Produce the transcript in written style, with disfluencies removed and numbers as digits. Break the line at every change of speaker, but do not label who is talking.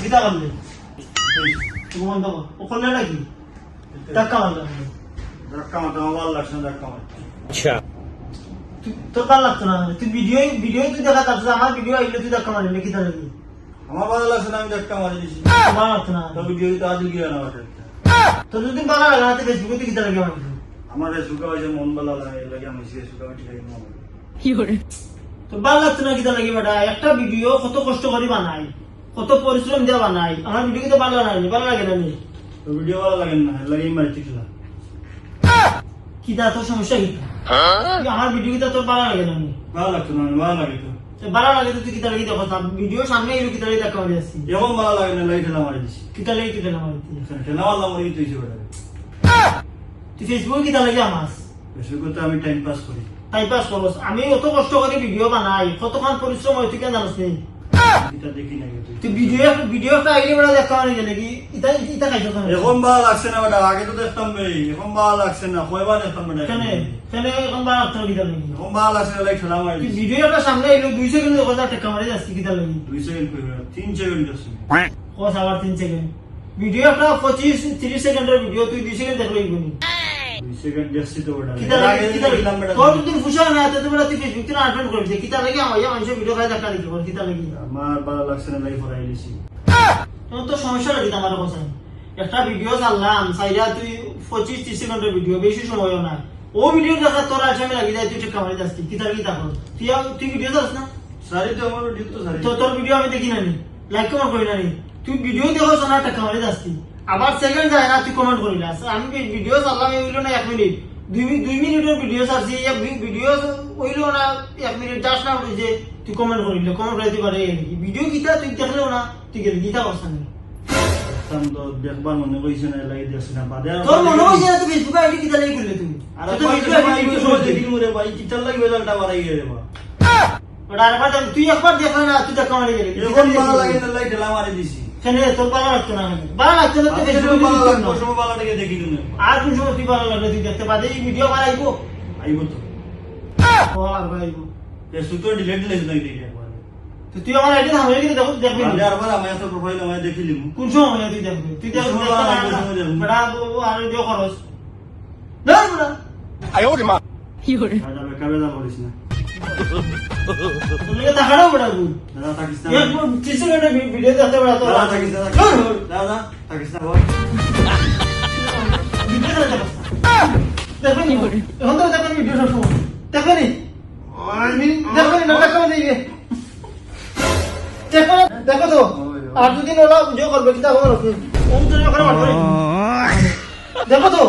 কিতা করলে তোমার দেখো ও করলে নাকি ধাক্কা মারলাম
ধাক্কা মারতে আমার ভালো লাগছে না ধাক্কা মারতে।
আচ্ছা
তোর ভালো লাগতো না তুই ভিডিও তুই দেখা যাচ্ছে আমার ভিডিও আইলে তুই ধাক্কা মারলি কিতা লাগি
আমার ভালো লাগছে না আমি ধাক্কা মারি দিছি।
ভালো লাগতো না
তো ভিডিও তো আজ গিয়ে না আমার
তোর যদি ভালো লাগে না ফেসবুকে তুই কিতা লাগে মারলি
আমার ফেসবুকে হয়েছে মন ভালো লাগে লাগে আমি ফেসবুকে আমি ঠিক আছে
তোর ভালো লাগতো না কিতা লাগে বেটা একটা ভিডিও কত কষ্ট করে বানাই কত পরিশ্রম দিয়ে বানাই আমার ভিডিও কিন্তু ভালো লাগে ভালো লাগে না নি
তো ভিডিও ভালো লাগে না লাগে মারি ঠিকলা
কিতা তোর সমস্যা কি আমার ভিডিও কিতা তোর ভালো লাগে না নি
ভালো লাগতো না ভালো লাগে তো
ভালো লাগে তো তুই কিতা লাগি দেখো ভিডিও সামনে এলো কিতা লাগি দেখা মারি আসছি
এখন ভালো লাগে না লাইট ঠেলা মারি দিছি
কিতা লাগি তুই দেখা মারি
ঠেলা মারলাম মারি তুই বেটা
তুই ফেসবুকে কিতা লাগি আমার
ফেসবুকে তো আমি টাইম পাস করি
টাইম পাস করস আমি অত কষ্ট করে ভিডিও বানাই কতক্ষণ পরিশ্রম হয় তুই কেন জানিস নেই
এটা দেখি না
তুই ভিডিও একটা আইলে বড় দেখা মারি গেলে কি ইতা খাইছো কেন
এখন ভালো লাগছে না বেটা আগে তো দেখতাম ভাই এখন ভালো লাগছে না কয়বার দেখতাম বেটা
কেন কেন এখন ভালো লাগতো না কিতা লাগি
এখন ভালো লাগছে না লাইট ঠেলা মারি
তুই
দিছি
ভিডিও একটা সামনে এলো 2 সেকেন্ড কথা টেকা মারি যাচ্ছি কিতা লাগি
2 সেকেন্ড কই 3 সেকেন্ড আছে
কস আবার 3 সেকেন্ড ভিডিও একটা 25-30 সেকেন্ডের ভিডিও তুই 2 সেকেন্ড দেখলেই গুনি
2 সেকেন্ড দেখছি তো বেটা
কিতা লাগি কিতা লাগি
দেখলাম বেটা
তোর তুই ফুসা না তো তোমরা তুই ফেসবুক তে আপলোড করবি কিতা লাগি আমার মানুষ ভিডিও খাই দেখা দেখি কিতা লাগি
আমার ভালো লাগছে না লাইভ করাই দিছি
তোর তো সমস্যা লাগি আমার কথা একটা ভিডিও চাললাম সাইডা তুই 25-30 সেকেন্ডের ভিডিও বেশি সময়ও না ও ভিডিও দেখা তোর আসামে লাগি যায় তুই টেকা মারি যাচ্ছি কিতা লাগি তা কর তুই ভিডিও চাস না
সারি তো আমার ভিডিও তো সারি
তো তোর ভিডিও আমি দেখি না নি লাইক কমেন্ট করি না নি তুই ভিডিও দেখো না টাকা মারি যাচ্ছি আবার সেকেন্ড যায় না তুই কমেন্ট করি না আমি ভিডিও চাললাম এগুলো না 1 মিনিট 2 মিনিটের ভিডিও চাচ্ছি ভিডিও ওইলো না 1 মিনিট যাস না যে তুই কমেন্ট করিলে কমেন্ট করতে পারে ভিডিও কিতা তুই দেখলেও না তুই গেলি গীতা করছ না
সাম তো দেখবার মনে কইছে না লাইভ দেখছ না বাদে
তোর মনে হইছে না তুই ফেসবুকে আইডি কিতা লাগি করলে তুমি
আর
তো
ভিডিও আইডি সময় দেখি মরে ভাই কিতার লাগবে রেজাল্টটা বাড়াই গেলে বা
ওটা আরেকবার তুই একবার দেখলে না তুই টাকা মারি গেলি
এখন ভালো লাগে না লাইভ ঠেলা মারি দিছি
কেন তোর ভালো লাগতো না ভালো লাগতো না তো
ফেসবুকে
ফেসবুকে
ভালো
ভালো
লাগতো
লাগতো
সময় ভালো লাগে দেখি তুমি
আর কোন সময় তুই ভালো লাগলো তুই দেখতে পাবি এই ভিডিও আমার আইবো
আইবো তো
ও আর আইবো
ফেসবুক তো ডিলিট দিলে না দেখি একবার
তো তুই আমার আইডি থামলে কি দেখবি
বাদে আরবার আমি এত প্রোফাইল আমি দেখিলিম
কোন সময় তুই দেখবি তুই
কোন সময় ভালো লাগবে, সময় দেখবো।
বড়া আর ভিডিও করস না বড়া
দাদা বেকার বেদা করিস না
তুমি টাকাটা বড়া গুড
দাদা থাকিস না
এক 30 সেকেন্ডের ভিডিও দেখতে বড়া তো
দাদা থাকিস না দাদা থাকিস না বল
ভিডিও দেখবেন এখন তো দেখবেন ভিডিও সব সময় দেখবেন দেখবেন না টাকা দিবে দেখো তো আর যদি নোলা ভিডিও করবে কি তা খবর আছে দেখো তো